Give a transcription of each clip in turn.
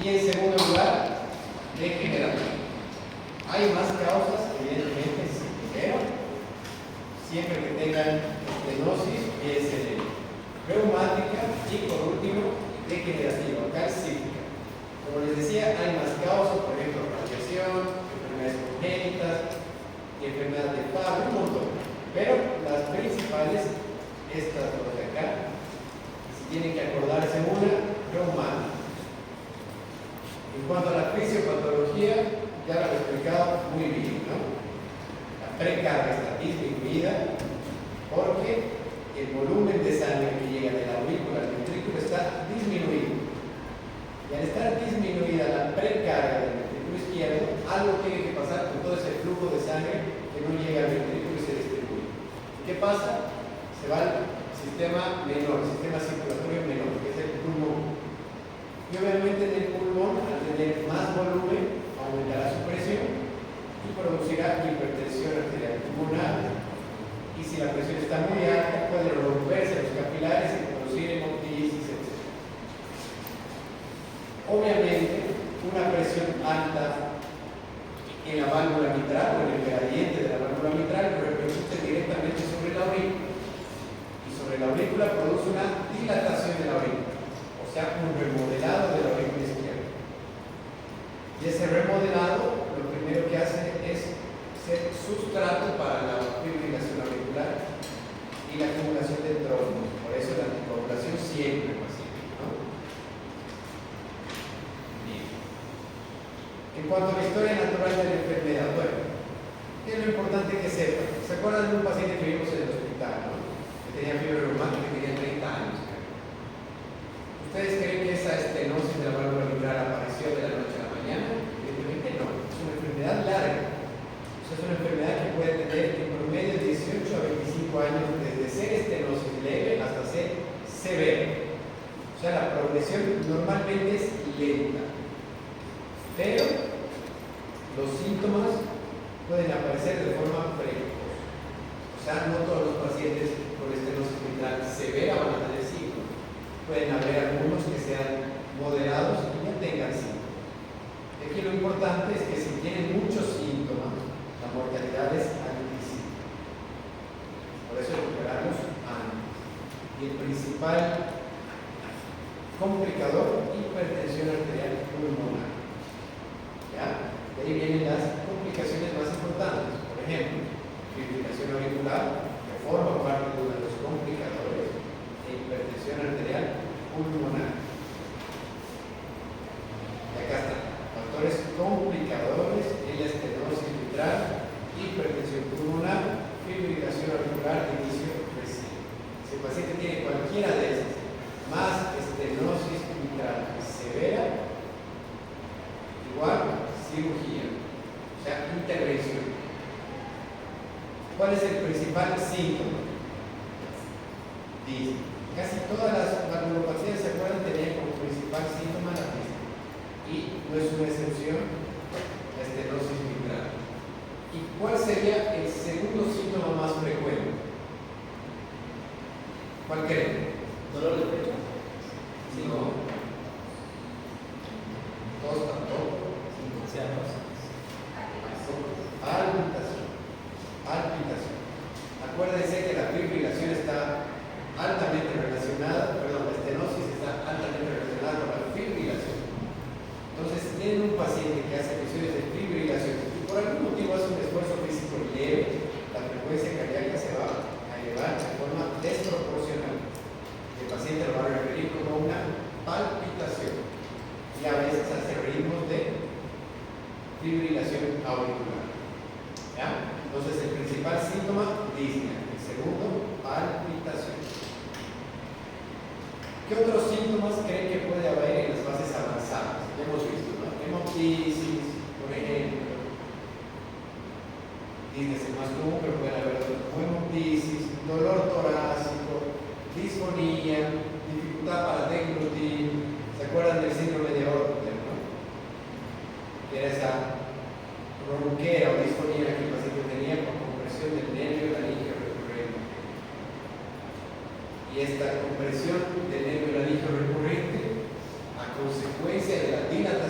Y en segundo lugar, degenerativa. Hay más causas, evidentemente, sí, pero siempre que tengan estenosis, piensen en reumática y por último, degenerativa, calcífica. Como les decía, hay más causas, por ejemplo, radiación, enfermedades congénitas, enfermedades de Fabry, un montón. Pero las principales, estas dos de acá, si tienen que acordarse una, reumática. En cuanto a la fisiopatología, ya lo he explicado muy bien, ¿no? La precarga está disminuida porque el volumen de sangre que llega de la aurícula al ventrículo está disminuido. Y al estar disminuida la precarga del ventrículo izquierdo, algo tiene que pasar con todo ese flujo de sangre que no llega al ventrículo y se distribuye. ¿Qué pasa? Se va al sistema menor, sistema circulatorio menor, que es el pulmón. Y obviamente en el pulmón, al tener más volumen, aumentará su presión y producirá hipertensión arterial pulmonar. Y si la presión está muy alta, puede romperse los capilares y producir hemoptisis, etc. Obviamente, una presión alta en la válvula mitral o en el gradiente de la válvula mitral repercute directamente sobre la aurícula. Y sobre la aurícula produce una dilatación de la aurícula, o sea, un remodelado de la aurícula izquierda. Y ese remodelado lo primero que hace es ser sustrato para la fibrilación auricular y la acumulación de trombos. Por eso la anticoagulación siempre pacífica, ¿no? Bien. En cuanto a la historia natural de la enfermedad, bueno, ¿qué es lo importante que sepan? ¿Se acuerdan de un paciente que vimos en el hospital, ¿no? Que tenía fiebre reumática, que tenía 30 años? ¿Ustedes creen que esa estenosis de la válvula mitral apareció de la noche a la mañana? Evidentemente no, es una enfermedad larga. O sea, es una enfermedad que puede tener en promedio 18 a 25 años desde ser estenosis leve hasta ser severa. O sea, la progresión normalmente es lenta. Pero los síntomas pueden aparecer de forma precoz. O sea, no todos los pacientes con estenosis mitral severa van a tener síntomas. Pueden haber algunos que sean moderados y no tengan síntomas. Aquí lo importante es que si tienen muchos síntomas, la mortalidad es altísima. Por eso hay que operarlos antes. Y el principal complicador, hipertensión arterial pulmonar. ¿Ya? De ahí vienen las complicaciones más importantes. Por ejemplo, fibrilación auricular, que forma parte de uno de los complicadores, e hipertensión arterial pulmonar. Y acá están. Factores complicadores en la estenosis mitral, hipertensión pulmonar, fibrilación auricular de inicio reciente. Si el paciente tiene cualquiera de esas, más estenosis mitral severa, igual cirugía, o sea, intervención. ¿Cuál es el principal síntoma? Dice, casi todas las valvulopatías, ¿se acuerdan? Tenían como principal síntoma la disnea. Y no es una excepción la estenosis mitral. ¿Y cuál sería el segundo síntoma más frecuente? ¿Cuál creen? ¿Dolor de pecho? Sí, no. Tos tampoco. Palpitación. Palpitación. Acuérdense que la fibrilación está altamente relacionada, perdón, la estenosis está altamente relacionada con la fibrilación. Entonces, si tienen un paciente que hace episodios de fibrilación y por algún motivo hace un esfuerzo físico leve, la frecuencia cardíaca se va a elevar de forma desproporcional. El paciente lo va a referir como una palpitación y a veces hace ritmos de fibrilación auricular. ¿Ya? Entonces, el principal síntoma, disnea. El segundo, palpitación. ¿Qué otros síntomas creen que puede haber en las fases avanzadas? Ya hemos visto, ¿no? Hemoptisis, por ejemplo. Disnea es el más común, pero pueden haber otros como hemoptisis, dolor torácico, disfonía, dificultad para deglutir. ¿Se acuerdan del síndrome de Orbital, no? Que era esa ronquera o disfonía que el paciente tenía por compresión del nervio laríngeo recurrente. Y esta compresión del nervio laríngeo recurrente, a consecuencia de la dilatación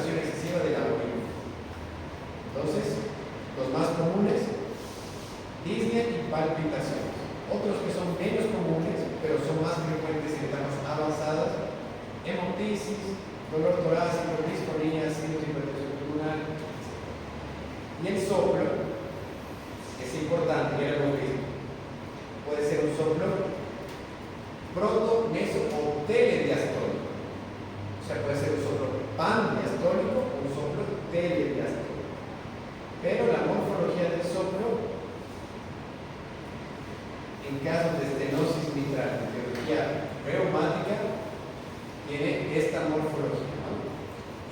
ortisis, dolor torácico, disfonía, síndrome de hipertensión pulmonar. Y el soplo es importante, ya lo hemos visto. Puede ser un soplo proto, meso o telediastólico. O sea, puede ser un soplo pandiastólico o un soplo telediastólico. Pero la morfología del soplo, en casos de estenosis mitral, en teología reumática, tiene esta morfología, ¿no?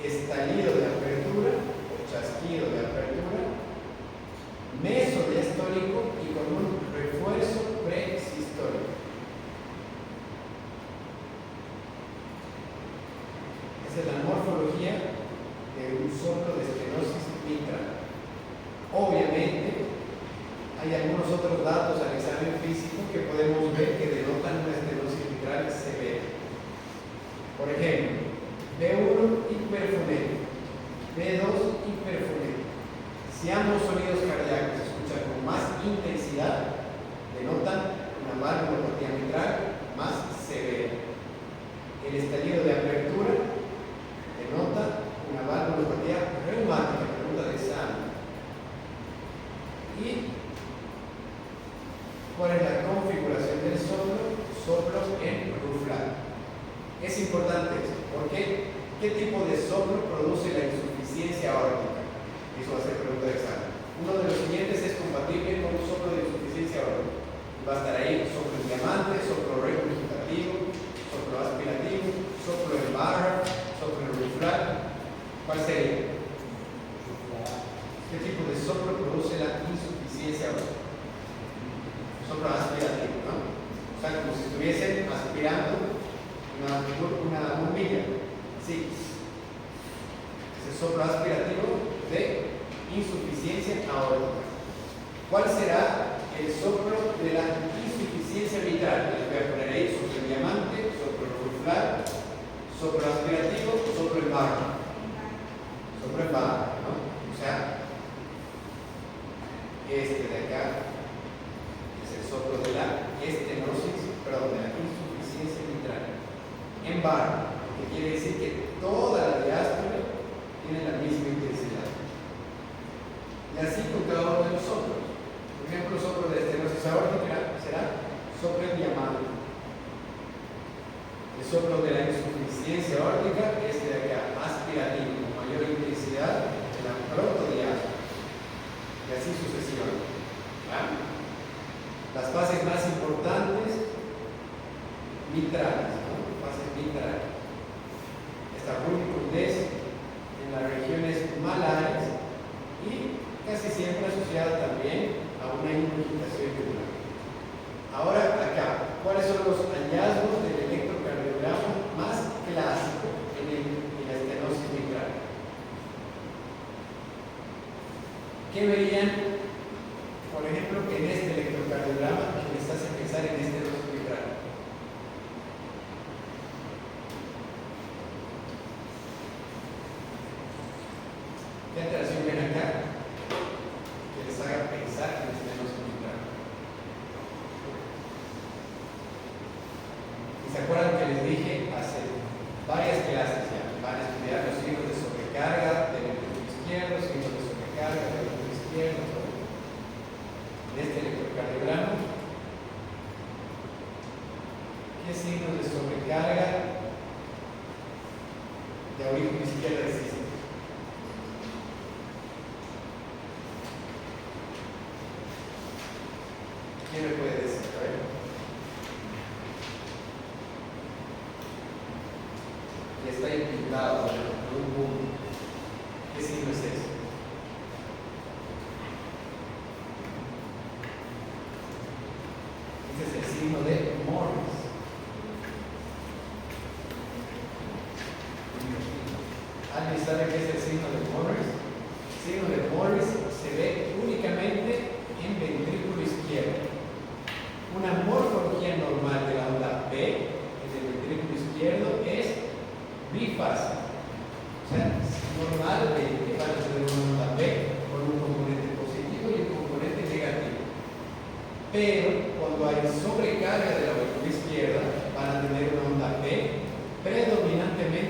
Estallido de apertura o chasquido de apertura, mesodiastólico y con un refuerzo presistólico. Esa es la morfología de un soplo de estenosis mitral. Obviamente, hay algunos otros datos al examen físico que podemos ver que denotan una estenosis mitral severa. Por ejemplo, B1 hiperfonético, B2 hiperfonético. Si ambos sonidos cardíacos se escuchan con más intensidad, denotan una valvulopatía mitral más severa. El estallido de apertura denota una valvulopatía reumática, pregunta de examen. ¿Y cuál es la configuración del soplo? Soplo en ruflado. Es importante esto, porque ¿qué tipo de soplo produce la insuficiencia aórtica? Eso va a ser pregunta de examen. Uno de los siguientes es compatible con un soplo de insuficiencia aórtica. Va a estar ahí soplo en diamante, soplo regurgitativo, soplo aspirativo, soplo en barra, soplo en ruflado. ¿Cuál sería? ¿Qué tipo de soplo produce la insuficiencia aórtica? Soplo aspirativo, ¿no? O sea, como si estuviesen aspirando una bombilla. Sí. Ese soplo aspirativo de insuficiencia aórtica. ¿Cuál será el soplo de la insuficiencia mitral? Les voy a poner ahí soplo en diamante, soplo en ruflado, soplo aspirativo o soplo en barra. Soplo en barra, ¿no? O sea, este de acá es el soplo de la estenosis, perdón, de la insuficiencia mitral en barra, que quiere decir que toda la diástole tiene la misma intensidad. Y así con cada uno de los soplos. Por ejemplo, el soplo de estenosis aórtica será soplo en diamante. El soplo de la insuficiencia aórtica es de acá, aspirativo, con mayor intensidad de la protodiástole. Y así sucesivamente. ¿Claro? Las fases más importantes, mitrales, ¿no? Fases mitrales. Esta rudez en las regiones malares y casi siempre asociada también a una ingurgitación yugular. Ahora acá, ¿cuáles son los hallazgos del electrocardiograma más clásico en la estenosis mitral? ¿Qué verían, por ejemplo, en este electrocardiograma que les hace pensar en este estenosis mitral? ¿Qué alteración ven acá que les haga pensar en estenosis mitral? ¿Y se acuerdan que les dije hace varias clases ya? Van a estudiar los signos de sobrecarga del ventrículo izquierdo, signos de sobrecarga del ventrículo izquierdo. En este electrocardiograma, ¿qué signos de sobrecarga de aurícula izquierda existen? ¿Quién me puede decir? A ver. Y está implicado por un boom. ¿Qué signo es ese? Ese es el signo de Morris. ¿Alguien sabe qué es el signo de Morris? El signo de Morris se ve únicamente en ventrículo izquierdo. Una morfología normal de la onda B, en el ventrículo izquierdo, es bifásica. O sea, normalmente van a tener una onda B con un componente positivo y un componente negativo. Pero cuando hay sobrecarga de la aurícula izquierda, van a tener una onda B predominantemente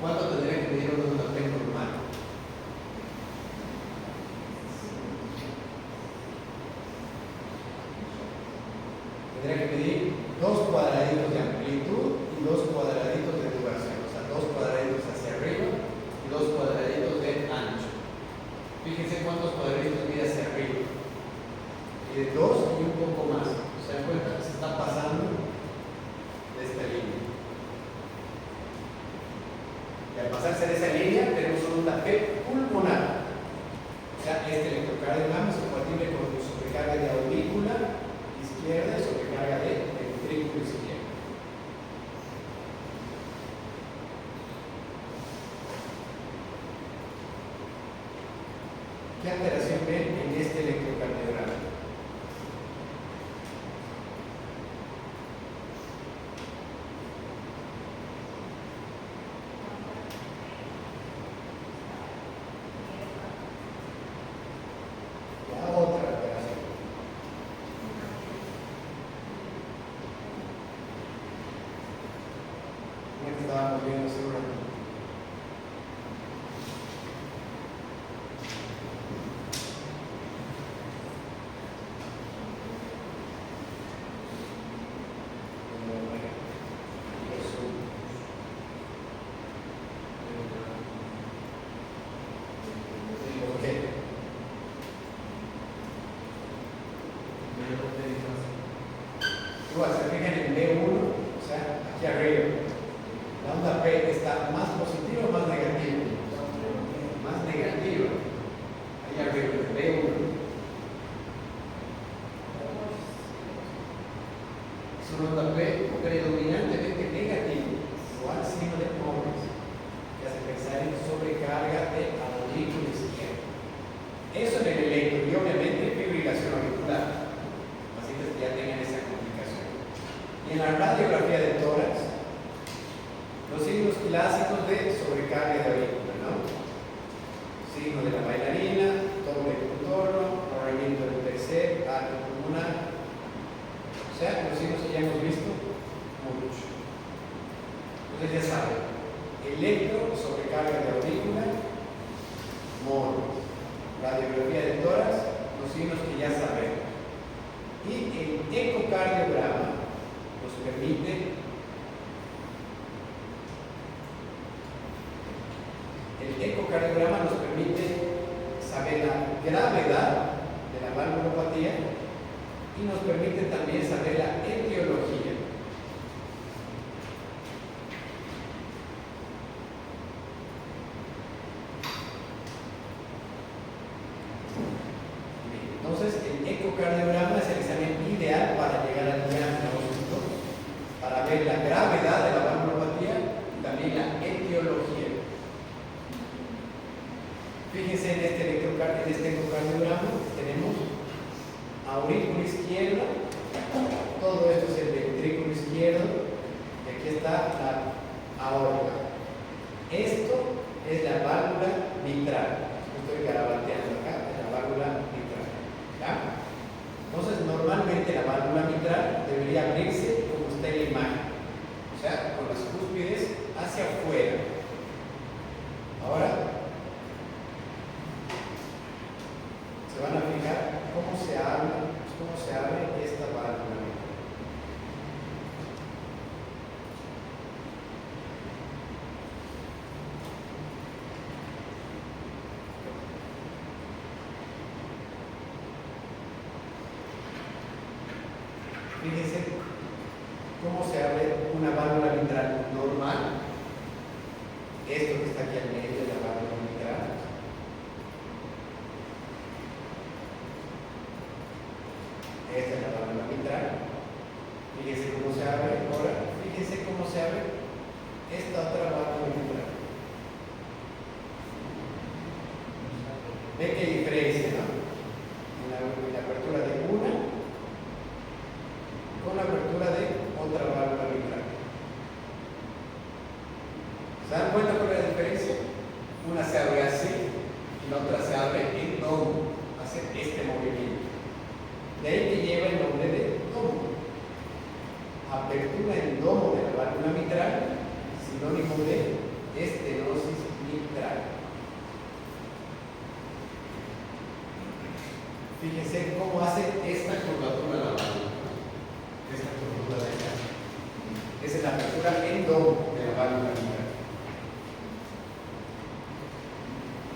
¿Cuánto tendría que medir una P normal? Tendría que medir 2 cuadraditos de amplitud y 2 cuadraditos de duración, o sea, 2 cuadraditos hacia arriba y 2 cuadraditos de ancho. Fíjense cuántos cuadraditos mide hacia arriba. Y de 2 y un poco más. ¿Se dan cuenta? Se está pasando de esta línea. Y al pasarse de esa línea tenemos una onda P pulmonar. O sea, este electrocardiograma es compatible con su sobrecarga de aurícula izquierda y sobrecarga de ventrículo izquierdo. ¿Qué alteración ven en este electrocardiograma? La otra alteración. Como estábamos viendo hace un rato. Igual, se fijan en B1, o sea, aquí arriba. La onda P está más positiva o más negativa. Más negativa. Ahí arriba, B1. Es una onda P predominantemente negativa, igual signo de Morris, que hace pensar en sobrecarga de aurícula izquierda. Eso en el electro y obviamente fibrilación auricular. Pacientes que ya tengan esa complicación. Y en la radiografía de tórax, los signos clásicos de sobrecarga de aurícula, ¿no? Signo de la bailarina, doble contorno, corrimiento del tercer, arco pulmonar. O sea, los signos que ya hemos visto mucho. Entonces ya saben, electro, sobrecarga de aurícula, mono. Radiografía de tórax, los signos que ya sabemos. Y el ecocardiograma nos permite saber la gravedad de la valvulopatía y nos permite también saber la etiología. Entonces, el ecocardiograma es el examen ideal para llegar al diagnóstico, para ver la gravedad de la valvulopatía y también la etiología. Fíjense en este ecocardiograma, tenemos aurícula izquierda, todo esto es el ventrículo izquierdo, y aquí está la aorta. Esto es la válvula mitral. Estoy garabateando acá, es la válvula mitral. ¿Ya? Entonces, normalmente la válvula mitral debería abrirse como está en la imagen, o sea, con las cúspides hacia afuera. Ahora, se van a fijar cómo se abre esta válvula mitral. Fíjense cómo se abre una válvula mitral normal. Esto que está aquí al medio de la válvula mitral. Esta es la válvula mitral. Fíjense cómo se abre. Ahora, fíjense cómo se abre esta otra válvula mitral. ¿Ven qué diferencia, no? En la apertura de una con la apertura de otra válvula mitral. ¿Se dan cuenta cuál es la diferencia? Una se abre así y la otra se abre en domo, hace este movimiento. De ahí que lleva el nombre de domo. Apertura en domo de la válvula mitral, sinónimo de estenosis mitral. Fíjense cómo hace esta curvatura la válvula. Esta curvatura de acá. Esa es la apertura en domo de la válvula mitral.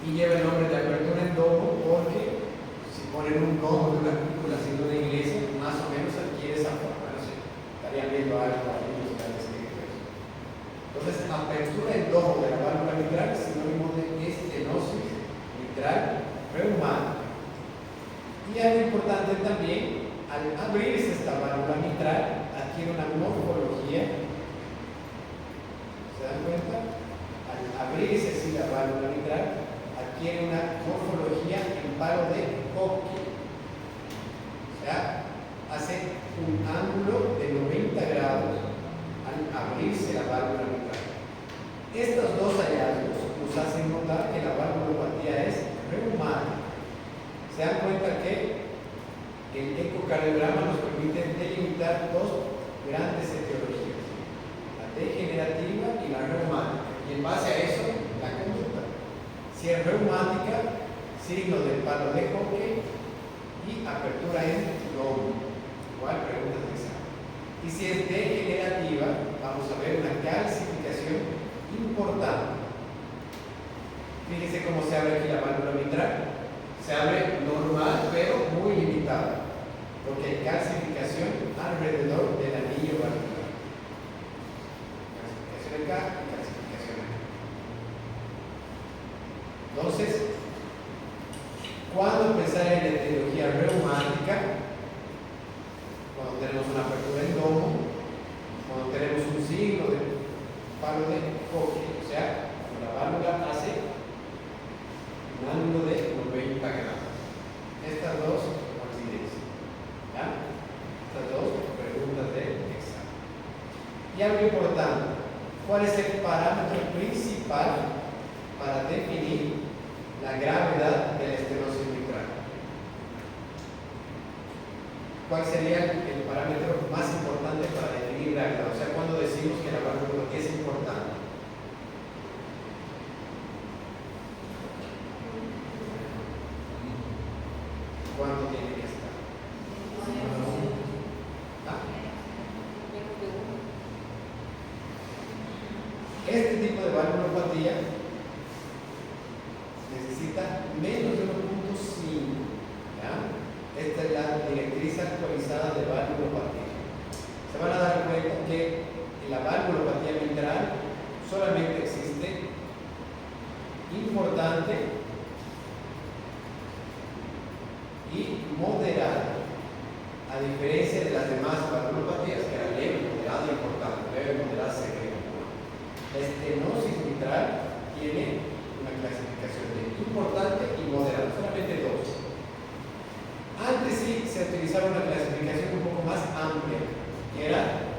Y lleva el nombre de apertura en domo porque si ponen un domo de una cúpula haciendo una iglesia, más o menos adquiere esa forma. No sé, estarían viendo algo ahí los grandes escritos. Entonces, apertura en domo de la válvula mitral es sinónimo de estenosis mitral reumática. Y algo importante también, al abrirse esta válvula mitral, adquiere una morfología. ¿Se dan cuenta? Al abrirse así la válvula mitral, adquiere una morfología en palo de Hocking. O sea, hace un ángulo de 90 grados al abrirse la válvula mitral. Estos dos hallazgos nos hacen notar que la valvulopatía es reumática. Se dan cuenta que el ecocardiograma nos permite delimitar dos grandes etiologías, la degenerativa y la reumática, y en base a eso la conducta. Si es reumática, signo del palo de Hocking y apertura en domo, igual preguntas de examen. Y si es degenerativa, vamos a ver una calcificación importante. Fíjense cómo se abre aquí la válvula mitral. Se abre normal, pero muy limitada, porque hay calcificación alrededor del anillo valvular. Calcificación acá y calcificación acá. Entonces, cuando pensar en la etiología reumática, cuando tenemos una apertura en domo, cuando tenemos un signo de palo de Hocking, o sea, cuando la válvula hace un ángulo de 90 grados. Estas dos coincidencias. ¿Ya? Estas dos preguntas de examen. Y algo importante, ¿cuál es el parámetro principal para definir la gravedad de la estenosis mitral? ¿Cuál sería el parámetro más importante para definir gravedad? O sea, cuando decimos que la válvula es importante. ¿Cuánto tiene que estar? ¿Ah? Este tipo de valvulopatía necesita menos de 1.5. ¿Ya? Esta es la directriz actualizada de valvulopatía. Se van a dar cuenta que en la valvulopatía mitral solamente existe importante y moderada, a diferencia de las demás valvulopatías que eran leve, moderada y importante. Leve, moderada, severa. La estenosis mitral tiene una clasificación de importante y moderada, solamente dos. Antes sí se utilizaba una clasificación un poco más amplia, que era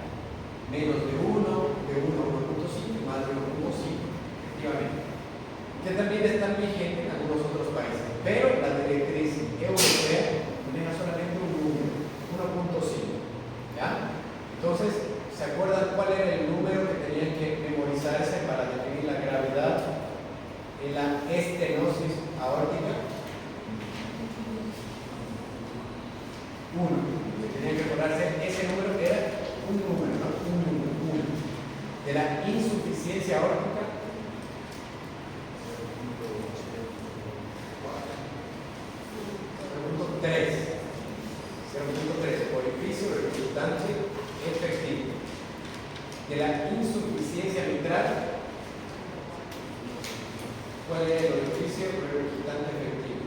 menos de 1, de 1 a 1.5, más de 1.5, efectivamente, que también están vigentes en algunos otros países, pero la directriz europea maneja solamente un número, 1.5. ¿Ya? Entonces, ¿se acuerdan cuál era el número que tenían que memorizarse para definir la gravedad en la estenosis aórtica? 1. Tenían que acordarse, ese número era un número, ¿no? Un número, 1. De la insuficiencia aórtica, 0.3, orificio regurgitante efectivo. De la insuficiencia mitral, ¿cuál es el orificio regurgitante efectivo?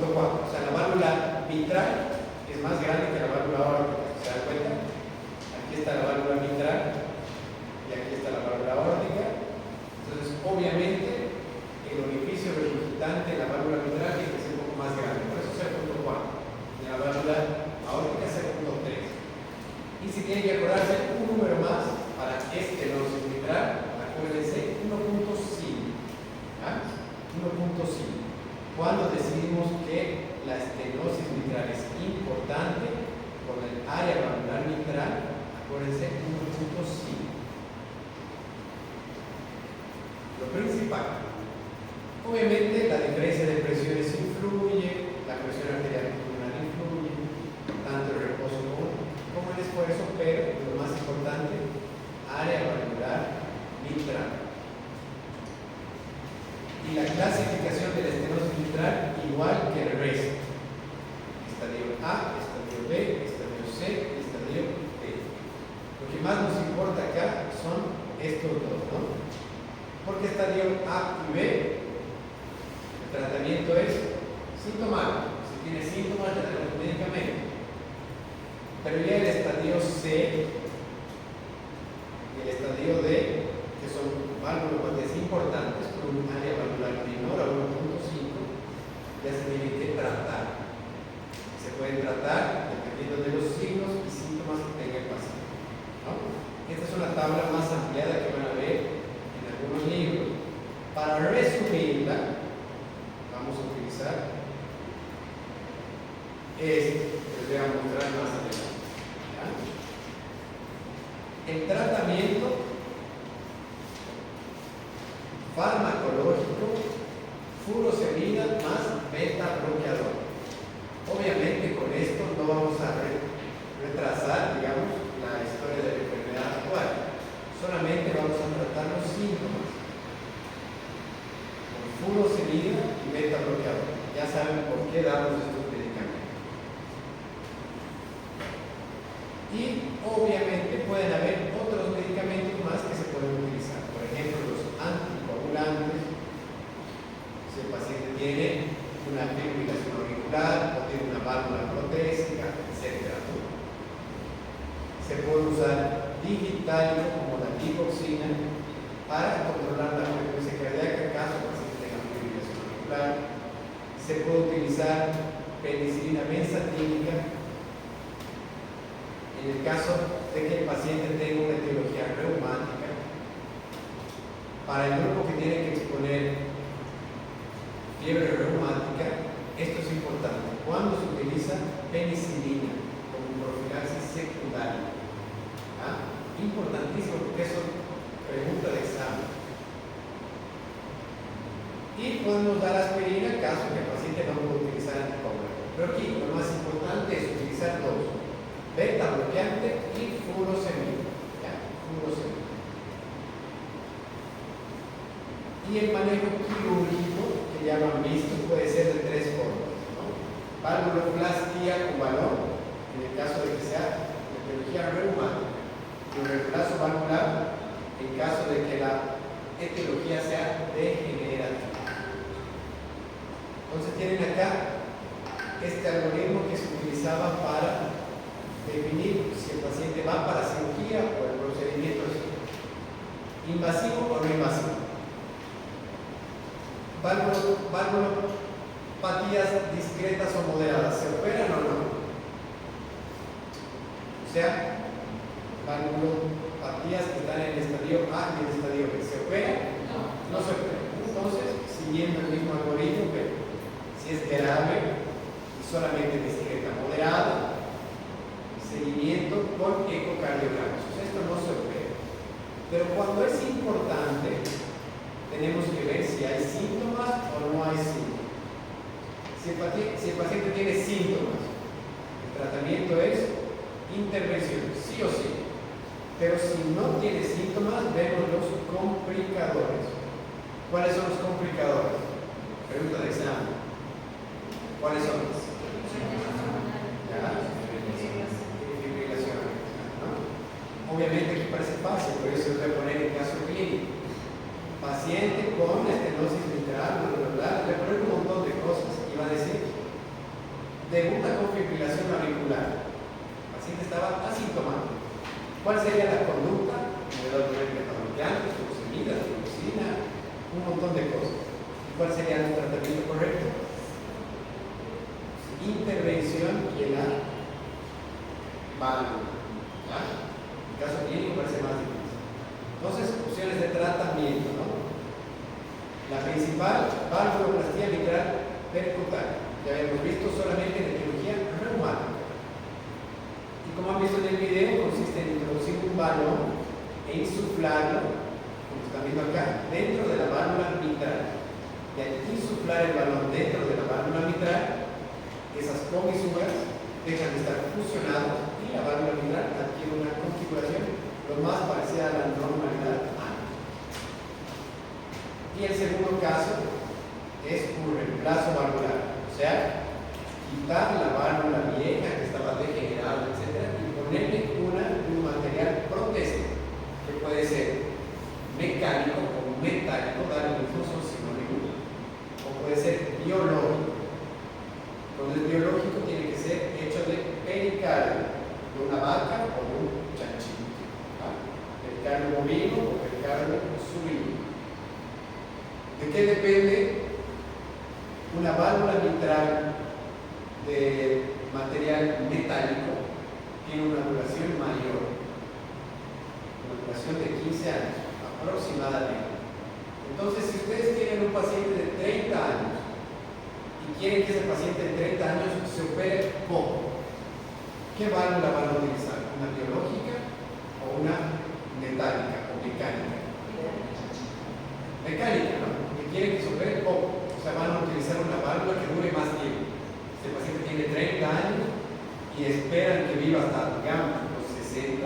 0.4. O sea, la válvula mitral es más grande que la válvula aórtica. ¿Se dan cuenta? Aquí está la válvula mitral y aquí está la válvula aórtica. Entonces, obviamente, el orificio regurgitante de la válvula mitral tiene que ser un poco más grande. Por eso 0.4. Y la válvula aórtica 0.3. Y si tienen que acordarse un número más para estenosis mitral, acuérdense 1.5. ¿Ah? 1.5. Cuando decidimos que la estenosis mitral es importante por el área valvular mitral, acuérdense 1.5. clasificación de la estenosis mitral igual que el resto. Estadio A, estadio B, estadio C, estadio D. Lo que más nos importa acá son estos dos, ¿no? Porque estadio A y B, el tratamiento es sintomático. Si tiene síntomas, le damos medicamento. Pero ya el estadio C y el estadio D, que son válvulas importantes, con un área valvular menor a 1.5, ya se tienen que tratar. Se pueden tratar dependiendo de los signos y síntomas que tenga el paciente, ¿no? Esta es una tabla más ampliada que van a ver en algunos libros. Para resumirla, vamos a utilizar este, que les voy a mostrar más adelante. ¿Ya? El tratamiento farmacológico, furosemida más beta bloqueador. Obviamente con esto no vamos a retrasar, digamos, la historia de la enfermedad actual. Solamente vamos a tratar los síntomas con furosemida y beta bloqueador. Ya saben por qué damos estos medicamentos. Y obviamente pueden haber otros medicamentos más que se pueden utilizar. Por ejemplo, los anticoagulantes. Si el paciente tiene una fibrilación auricular o tiene una válvula protésica, etc. Se puede usar digitario como la digoxina para controlar la frecuencia cardíaca en caso de que el paciente tenga fibrilación auricular. Se puede utilizar penicilina benzatínica en el caso de que el paciente tenga una etiología reumática. Para el grupo que tiene que exponer fiebre reumática, esto es importante. ¿Cuándo se utiliza penicilina como profilaxis secundaria? ¿Ah? Importantísimo porque eso pregunta de examen. Y podemos dar aspirina en caso que el paciente no pueda utilizar anticoagulante. Pero aquí lo más importante es utilizar dos: beta bloqueante y furosemida. ¿Ya? Furosemida. Y el manejo quirúrgico, que ya lo han visto, puede ser de tres formas, ¿no? Valvuloplastia con balón, en el caso de que sea de etiología reumática, y un reemplazo valvular en caso de que la etiología sea degenerativa. Entonces tienen acá este algoritmo que se utilizaba para definir si el paciente va para cirugía o el procedimiento es invasivo o no invasivo. Valvulopatías discretas o moderadas, ¿se operan o no? O sea, valvulopatías que están en el estadio A y el estadio B, ¿se operan? No se operan. Entonces, siguiendo el mismo algoritmo, si es grave y solamente discreta, moderada, seguimiento con ecocardiogramos. O sea, esto no se opera. Pero cuando es importante, tenemos que ver si hay síntomas o no hay síntomas. Si el paciente tiene síntomas, el tratamiento es intervención, sí o sí. Pero si no tiene síntomas, vemos los complicadores. ¿Cuáles son los complicadores? Pregunta de examen. ¿Cuáles son? Fibrilación, ¿no? Obviamente que parece fácil, por eso voy a poner el caso clínico. Paciente con estenosis mitral, le voy a poner un montón de cosas y va a decir: debuta con fibrilación auricular. El paciente estaba asintomático. ¿Cuál sería la conducta? Le voy a poner beta-bloqueantes, furosemida, digoxina, un montón de cosas. ¿Cuál sería el tratamiento correcto? Intervención de la válvula. En caso clínico parece más difícil. Entonces, opciones de tratamiento, ¿no? La principal, valvuloplastía mitral percutánea. Ya habíamos visto solamente en etiología reumática. Y como han visto en el video, consiste en introducir un balón e insuflarlo, como están viendo acá, dentro de la válvula mitral. Y al insuflar el balón dentro de la válvula mitral, esas comisuras dejan de estar fusionadas y la válvula mitral adquiere una configuración lo más parecida a la normalidad antes. Y el segundo caso reemplazo valvular, o sea, quitar la válvula vieja que estaba degenerada, etc., y ponerle un material protésico, que puede ser mecánico o metálico, dar el mismo son sinónimos, o puede ser biológico. Cuando es biológico tiene que ser hecho de pericardio, de una vaca o de un chanchito, pericardio bovino o pericardio suino. ¿De qué depende una válvula mitral de material metálico? Tiene una duración mayor, una duración de 15 años aproximadamente. Entonces, si ustedes tienen un paciente de 30 años y quieren que ese paciente de 30 años se opere poco, ¿qué válvula van a utilizar? ¿Una biológica o una metálica o mecánica? Mecánica, ¿no? Porque quieren que se opere poco, o sea, van a utilizar una válvula que dure más tiempo. Este paciente tiene 30 años y esperan que viva hasta, digamos, los 60.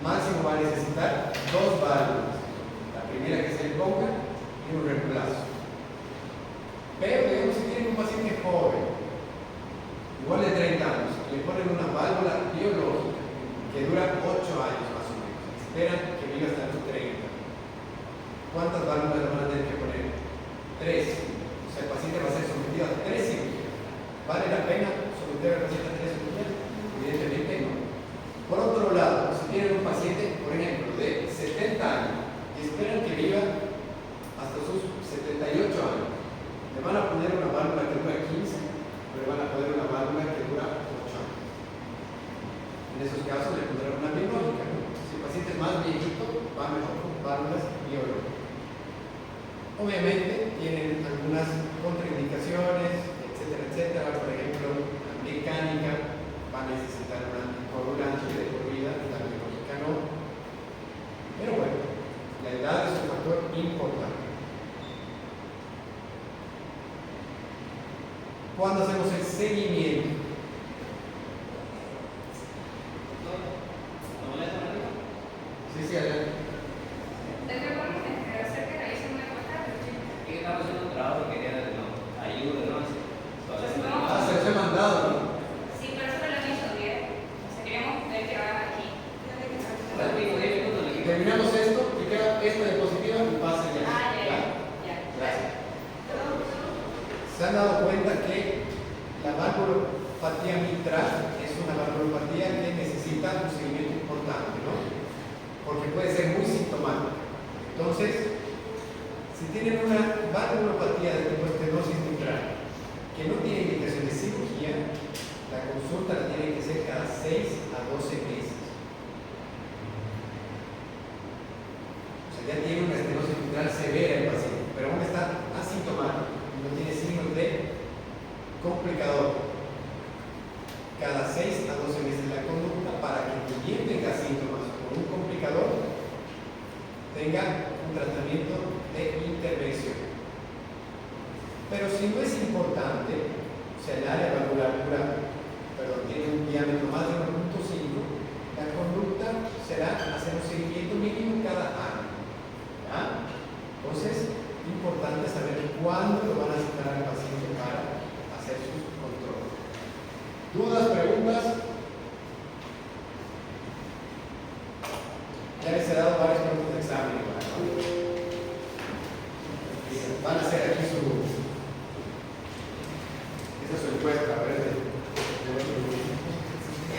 Máximo va a necesitar dos válvulas, la primera que se le ponga y un reemplazo. Pero digamos, si tienen un paciente joven, igual de 30 años, le ponen una válvula biológica que dura 8 años más o menos, esperan que viva hasta los 30. ¿Cuántas válvulas le van a tener que poner? 3. O sea, el paciente va a ser sometido a 3 cirugías. ¿Vale la pena someter al paciente a 3 cirugías? Evidentemente no. Por otro lado, si tienen un paciente, por ejemplo, de 70 años y esperan que viva hasta sus 78 años, le van a poner una válvula que dura 15, pero le van a poner una válvula que dura 8 años. En esos casos le pondrán una biológica, ¿no? Si el paciente es más viejito, va mejor con válvulas biológicas. Obviamente tienen algunas contraindicaciones, etcétera, etcétera. Por ejemplo, la mecánica va a necesitar un anticoagulante de por vida, la biológica no. Pero bueno, la edad es un factor importante. ¿Cuándo hacemos el seguimiento? Sí, sí, adelante. Se los he mandado, ¿no? Sí, pero eso me lo han hecho bien. O sea, queremos ver que lo hagan aquí. Terminamos esto y queda esta diapositiva y pasa ya. Ya. Gracias. ¿Se han dado cuenta que la valvulopatía mitral es una valvulopatía que necesita un seguimiento importante, ¿no? Porque puede ser muy sintomática. Entonces, si tienen una valvulopatía de tipo estenosis mitral que no tiene indicación de cirugía, la consulta la tiene que ser cada 6 a 12 meses. O sea, ya tiene una estenosis mitral severa el paciente, pero aún está asintomático, no tiene signos de complicador. Cada 6 a 12 meses la conducta para que quien tenga síntomas por un complicador tenga un tratamiento de intervención. Pero si no es importante, o sea, el área valvular tiene un diámetro más de 1.5, la conducta será hacer un seguimiento mínimo cada año. ¿Ya? Entonces, importante saber cuándo lo van a citar al paciente para hacer sus controles. ¿Dudas, preguntas? Ya les he dado varias preguntas de examen. Van a hacer aquí esa es su encuesta.